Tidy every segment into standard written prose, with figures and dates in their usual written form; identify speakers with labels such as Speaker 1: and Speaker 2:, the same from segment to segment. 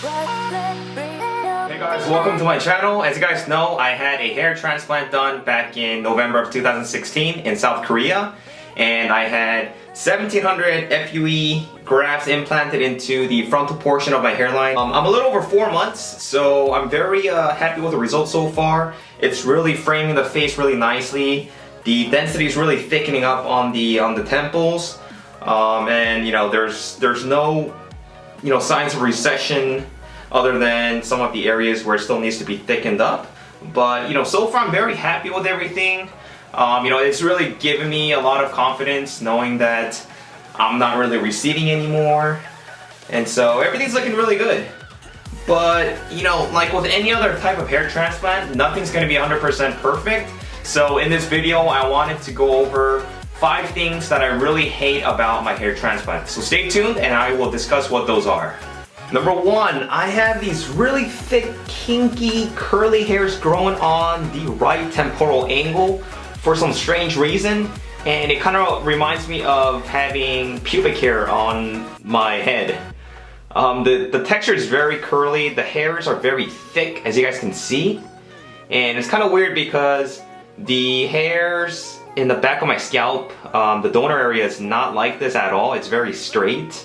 Speaker 1: Hey guys, welcome to my channel. As you guys know, I had a hair transplant done back in November of 2016 in South Korea, and I had 1700 FUE grafts implanted into the frontal portion of my hairline. I'm a little over 4 months, so I'm very happy with the results so far. It's really framing the face really nicely. The density is really thickening up on the temples, and there's no signs of recession other than some of the areas where it still needs to be thickened up. But so far I'm very happy with everything. It's really given me a lot of confidence knowing that I'm not really receding anymore, and so everything's looking really good. But like with any other type of hair transplant, nothing's going to be 100% perfect. So in this video I wanted to go over 5 things that I really hate about my hair transplant. So stay tuned and I will discuss what those are. Number 1, I have these really thick, kinky, curly hairs growing on the right temporal angle for some strange reason, and it kind of reminds me of having pubic hair on my head. The texture is very curly, the hairs are very thick, as you guys can see, and it's kind of weird because the hairs in the back of my scalp, the donor area is not like this at all. It's very straight.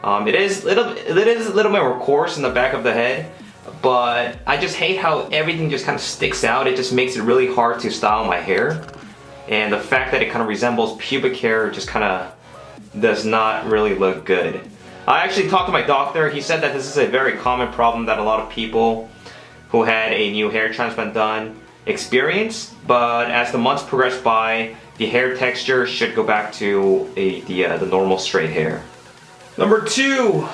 Speaker 1: It is a little more coarse in the back of the head, but I just hate how everything just kind of sticks out. It just makes it really hard to style my hair, and the fact that it kind of resembles pubic hair just kind of does not really look good. I actually talked to my doctor. He said that this is a very common problem that a lot of people who had a new hair transplant done experience, but as the months progress by, the hair texture should go back to the normal straight hair. Number 2,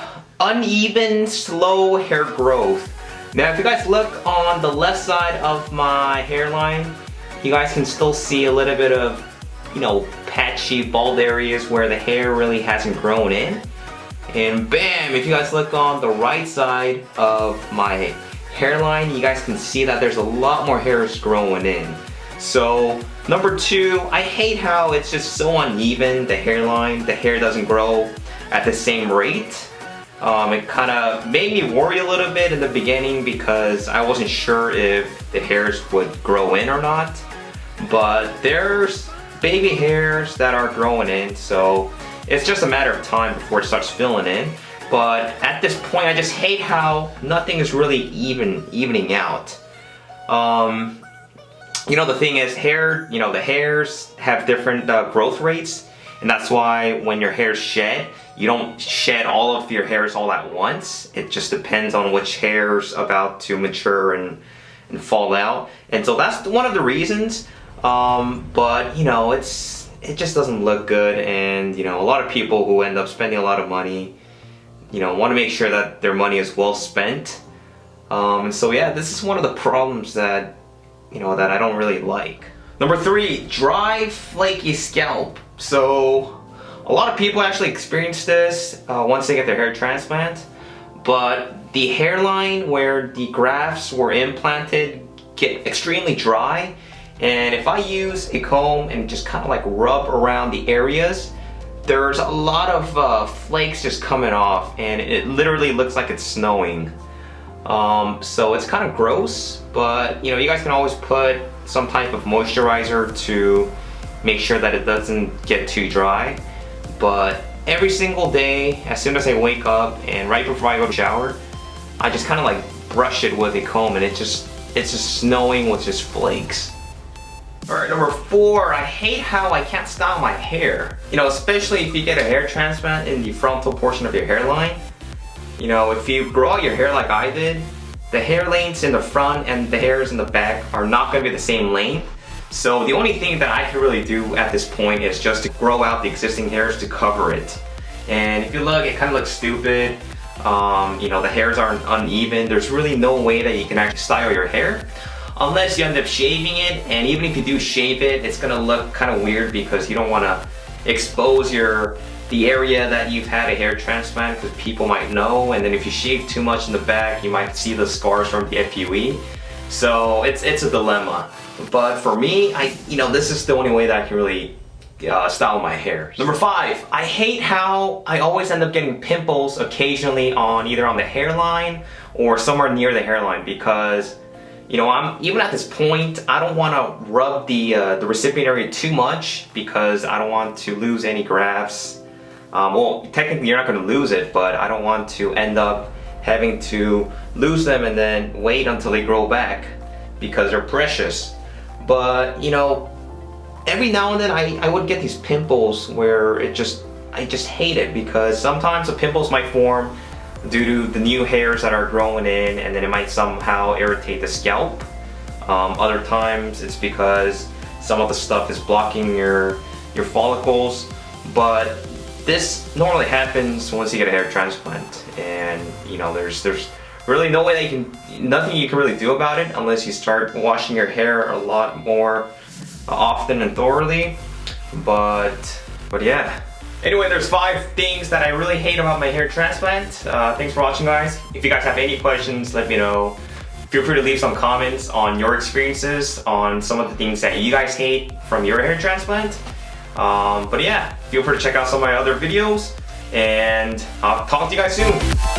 Speaker 1: uneven, slow hair growth. Now if you guys look on the left side of my hairline, you guys can still see a little bit of, patchy bald areas where the hair really hasn't grown in. And bam, if you guys look on the right side of my hairline, you guys can see that there's a lot more hairs growing in. So number 2, I hate how it's just so uneven, the hairline, the hair doesn't grow at the same rate. It kind of made me worry a little bit in the beginning because I wasn't sure if the hairs would grow in or not. But there's baby hairs that are growing in, so it's just a matter of time before it starts filling in. But at this point, I just hate how nothing is really evening out. The thing is, the hairs have different growth rates, and that's why when your hairs shed, you don't shed all of your hairs all at once. It just depends on which hair's about to mature and fall out. And so that's one of the reasons. But it just doesn't look good, and a lot of people who end up spending a lot of money, want to make sure that their money is well spent. And so yeah, this is one of the problems that that I don't really like. Number 3, dry, flaky scalp. So a lot of people actually experience this once they get their hair transplant, but the hairline where the grafts were implanted get extremely dry, and if I use a comb and just kind of like rub around the areas, there's a lot of flakes just coming off, and it literally looks like it's snowing. So it's kind of gross, but you guys can always put some type of moisturizer to make sure that it doesn't get too dry. But every single day, as soon as I wake up and right before I go to shower, I just kind of like brush it with a comb, and it's just snowing with just flakes. Alright, number 4, I hate how I can't style my hair. Especially if you get a hair transplant in the frontal portion of your hairline. If you grow out your hair like I did, the hair lengths in the front and the hairs in the back are not going to be the same length. So the only thing that I can really do at this point is just to grow out the existing hairs to cover it. And if you look, it kind of looks stupid. The hairs aren't uneven. There's really no way that you can actually style your hair unless you end up shaving it, and even if you do shave it, it's gonna look kind of weird because you don't want to expose the area that you've had a hair transplant, because people might know, and then if you shave too much in the back, you might see the scars from the FUE. So it's a dilemma. But for me, this is the only way that I can really style my hair. Number 5, I hate how I always end up getting pimples occasionally on either on the hairline or somewhere near the hairline, because you know, I'm even at this point, I don't want to rub the recipient area too much because I don't want to lose any grafts. Well, technically you're not going to lose it, but I don't want to end up having to lose them and then wait until they grow back because they're precious. But you know, every now and then I would get these pimples where I just hate it, because sometimes the pimples might form due to the new hairs that are growing in, and then it might somehow irritate the scalp. Other times it's because some of the stuff is blocking your follicles. But this normally happens once you get a hair transplant, and you know, there's really no way nothing you can really do about it unless you start washing your hair a lot more often and thoroughly. But yeah. Anyway, there's 5 things that I really hate about my hair transplant. Thanks for watching, guys. If you guys have any questions, let me know. Feel free to leave some comments on your experiences on some of the things that you guys hate from your hair transplant. But yeah, feel free to check out some of my other videos, and I'll talk to you guys soon.